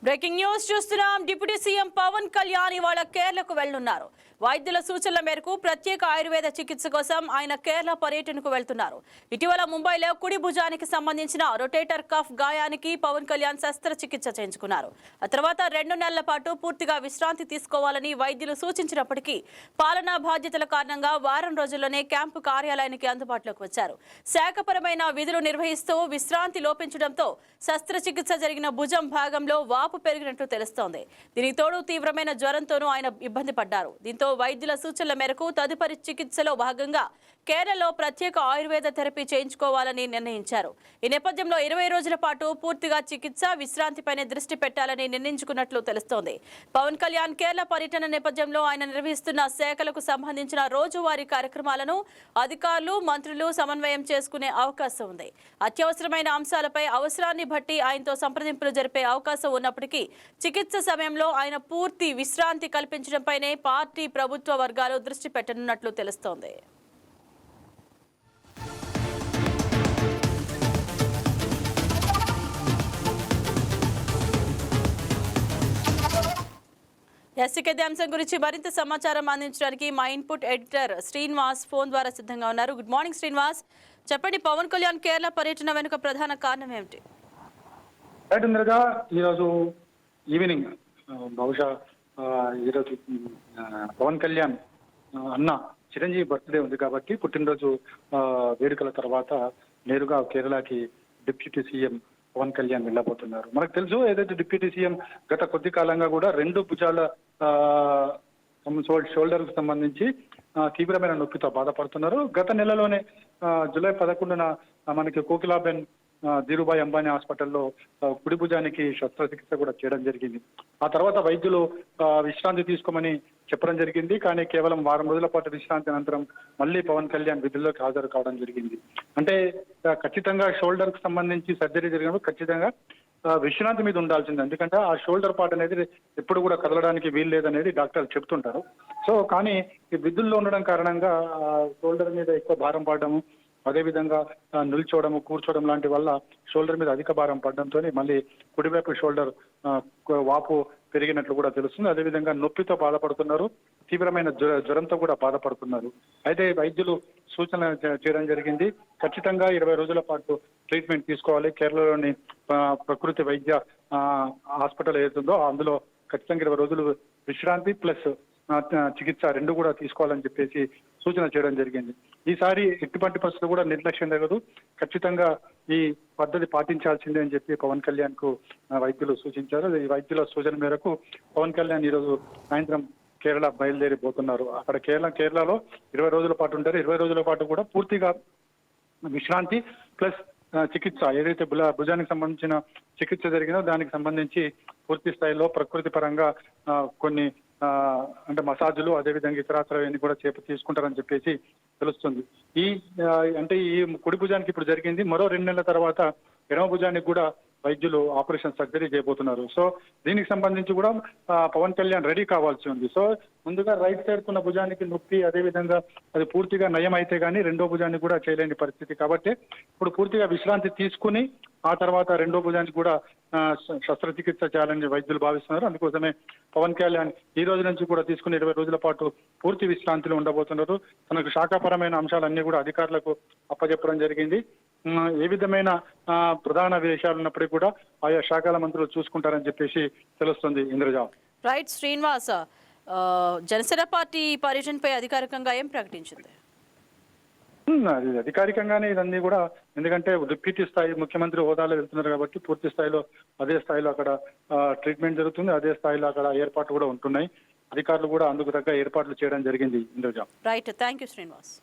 Breaking news చూస్తున్నాం. Deputy CM Pawan Kalyan ఇవాళ కేరళకు వెళ్తున్నారు. వైద్యుల సూచనల మేరకు ప్రత్యేక ఆయుర్వేద చికిత్స కోసం ఆయన కేరళ పర్యటనకు వెళ్తున్నారు. ఇటీవల ముంబైలో కుడి భుజానికి సంబంధించిన రొటేటర్ కఫ్ గాయానికి పవన్ కళ్యాణ్ శస్త్రచికిత్స చేయించుకున్నారు. ఆ తర్వాత 2 నెలల పాటు పూర్తిగా విశ్రాంతి తీసుకోవాలని వైద్యులు సూచించినప్పటికీ పాలనా బాధ్యతల కారణంగా వారం రోజుల్లోనే క్యాంపు కార్యాలయానికి అందుబాటులోకి వచ్చారు. శాఖపరమైన విధులు నిర్వహిస్తూ విశ్రాంతి లోపించడంతో శస్త్రచికిత్స జరిగిన భుజం భాగంలో వాపు పెరిగినట్లు తెలుస్తోంది. దీనికి తోడు తీవ్రమైన జ్వరంతోనూ ఆయన ఇబ్బంది పడ్డారు. దీంతో వైద్యుల సూచనల మేరకు తదుపరి చికిత్సలో భాగంగా కేరళలో ప్రత్యేక ఆయుర్వేద థెరపీ చేయించుకోవాలని నిర్ణయించారు. ఈ నేపథ్యంలో 20 రోజుల పాటు పూర్తిగా చికిత్స విశ్రాంతిపైనే దృష్టి పెట్టాలని నిర్ణయించుకున్నట్లు తెలుస్తోంది. పవన్ కళ్యాణ్ కేరళ పర్యటన నేపథ్యంలో ఆయన నిర్వహిస్తున్న శాఖలకు సంబంధించిన రోజువారీ కార్యక్రమాలను అధికారులు, మంత్రులు సమన్వయం చేసుకునే అవకాశం ఉంది. అత్యవసరమైన అంశాలపై అవసరాన్ని బట్టి ఆయనతో సంప్రదింపులు జరిపే అవకాశం ఉన్నప్పటికీ చికిత్స సమయంలో ఆయన పూర్తి విశ్రాంతి కల్పించడంపైనే పార్టీ, ప్రభుత్వ వర్గాలు దృష్టి పెట్టనున్నట్లు తెలుస్తోంది. ఇదే అంశం గురించి మరింత సమాచారం అందించడానికి మా ఇన్పుట్ ఎడిటర్ శ్రీనివాస్ ఫోన్ ద్వారా సిద్ధంగా ఉన్నారు. గుడ్ మార్నింగ్ శ్రీనివాస్, చెప్పండి, పవన్ కళ్యాణ్ కేరళ పర్యటన వెనుక ప్రధాన కారణం ఏమిటి? ఈరోజు ఈవినింగ్ బహుశా ఈరోజు పవన్ కళ్యాణ్ అన్న చిరంజీవి బర్త్డే ఉంది కాబట్టి పుట్టినరోజు వేడుకల తర్వాత నేరుగా కేరళకి డిప్యూటీ సీఎం పవన్ కళ్యాణ్ వెళ్ళబోతున్నారు. మనకు తెలుసు, ఏదైతే డిప్యూటీ సీఎం గత కొద్ది కాలంగా కూడా 2 భుజాల షోల్డర్ కు సంబంధించి తీవ్రమైన నొప్పితో బాధపడుతున్నారు. గత నెలలోనే జూలై 11న మనకి కోకిలాబెన్ ధీరుభాయ్ అంబానీ హాస్పిటల్లో కుడి భుజానికి శస్త్రచికిత్స కూడా చేయడం జరిగింది. ఆ తర్వాత వైద్యులు విశ్రాంతి తీసుకోమని చెప్పడం జరిగింది. కానీ కేవలం వారం రోజుల పాటు విశ్రాంతి అనంతరం మళ్ళీ పవన్ కళ్యాణ్ విధుల్లోకి హాజరు కావడం జరిగింది. అంటే ఖచ్చితంగా షోల్డర్ కు సంబంధించి సర్జరీ జరిగినప్పుడు ఖచ్చితంగా విశ్రాంతి మీద ఉండాల్సింది. ఎందుకంటే ఆ షోల్డర్ పార్ట్ అనేది ఎప్పుడు కూడా కదలడానికి వీలు లేదనేది డాక్టర్లు చెప్తుంటారు. సో కానీ ఈ విధుల్లో ఉండడం కారణంగా షోల్డర్ మీద ఎక్కువ భారం పడడము, అదేవిధంగా నిల్చోవడము, కూర్చోవడం లాంటి వల్ల షోల్డర్ మీద అధిక భారం పడడంతో మళ్ళీ కుడివైపు షోల్డర్ వాపు పెరిగినట్లు కూడా తెలుస్తుంది. అదేవిధంగా నొప్పితో బాధపడుతున్నారు, తీవ్రమైన జ్వరంతో కూడా బాధపడుతున్నారు. అయితే వైద్యులు సూచన చేయడం జరిగింది, ఖచ్చితంగా 20 రోజుల పాటు ట్రీట్మెంట్ తీసుకోవాలి. కేరళలోని ప్రకృతి వైద్య హాస్పిటల్ ఏదైతుందో అందులో ఖచ్చితంగా 20 రోజులు విశ్రాంతి ప్లస్ చికిత్స 2 కూడా తీసుకోవాలని చెప్పేసి సూచన చేయడం జరిగింది. ఈసారి ఎటువంటి పరిస్థితులు కూడా నిర్లక్ష్యం జరగదు, ఖచ్చితంగా ఈ పద్ధతి పాటించాల్సిందే అని చెప్పి పవన్ కళ్యాణ్ కు వైద్యులు సూచించారు. ఈ వైద్యుల సూచన మేరకు పవన్ కళ్యాణ్ ఈరోజు సాయంత్రం కేరళ బయలుదేరిపోతున్నారు. అక్కడ కేరళలో 20 రోజుల పాటు ఉంటారు. 20 రోజుల పాటు కూడా పూర్తిగా విశ్రాంతి ప్లస్ చికిత్స, ఏదైతే భుజానికి సంబంధించిన చికిత్స జరిగిందో దానికి సంబంధించి పూర్తి స్థాయిలో ప్రకృతి పరంగా కొన్ని అంటే మసాజులు, అదేవిధంగా ఇతరాత్రవన్నీ కూడా తీసుకుంటారని చెప్పేసి తెలుస్తుంది. ఈ కుడి భుజానికి ఇప్పుడు జరిగింది. మరో 2 నెలల తర్వాత ఎడమ భుజానికి కూడా వైద్యులు ఆపరేషన్ సర్జరీ చేయబోతున్నారు. సో దీనికి సంబంధించి కూడా పవన్ కళ్యాణ్ రెడీ కావాల్సి ఉంది. సో ముందుగా రైట్ సైడ్ ఉన్న భుజానికి నొప్పి, అదేవిధంగా అది పూర్తిగా నయం అయితే కానీ 2వ భుజానికి కూడా చేయలేని పరిస్థితి కాబట్టి ఇప్పుడు పూర్తిగా విశ్రాంతి తీసుకుని ఆ తర్వాత 2వ భుజానికి కూడా శస్త్రచికిత్స చేయాలని వైద్యులు భావిస్తున్నారు. అందుకోసమే పవన్ కళ్యాణ్ ఈ రోజు నుంచి కూడా తీసుకుని 20 రోజుల పాటు పూర్తి విశ్రాంతిలో ఉండబోతున్నారు. తనకు శాఖాపరమైన అంశాలన్నీ కూడా అధికారులకు అప్పచెప్పడం జరిగింది. ఏ విధమైన ప్రధాన విషయాలు ఉన్నప్పటికీ కూడా ఆయా శాఖల మంత్రులు చూసుకుంటారని చెప్పేసి తెలుస్తుంది. ఇంద్రజా. రైట్ శ్రీనివాస, జనసేన పార్టీ పర్యటనపై అధికారికంగా ఏం ప్రకటించింది? అది అధికారికంగానే ఇదన్నీ కూడా, ఎందుకంటే డిప్యూటీ స్థాయి ముఖ్యమంత్రి హోదాలో వెళ్తున్నారు కాబట్టి పూర్తి స్థాయిలో అదే స్థాయిలో అక్కడ ట్రీట్మెంట్ జరుగుతుంది, అదే స్థాయిలో అక్కడ ఏర్పాట్లు కూడా ఉంటున్నాయి. అధికారులు కూడా అందుకు తగ్గ ఏర్పాట్లు చేయడం జరిగింది. Indraja. Right, thank you Srinivas.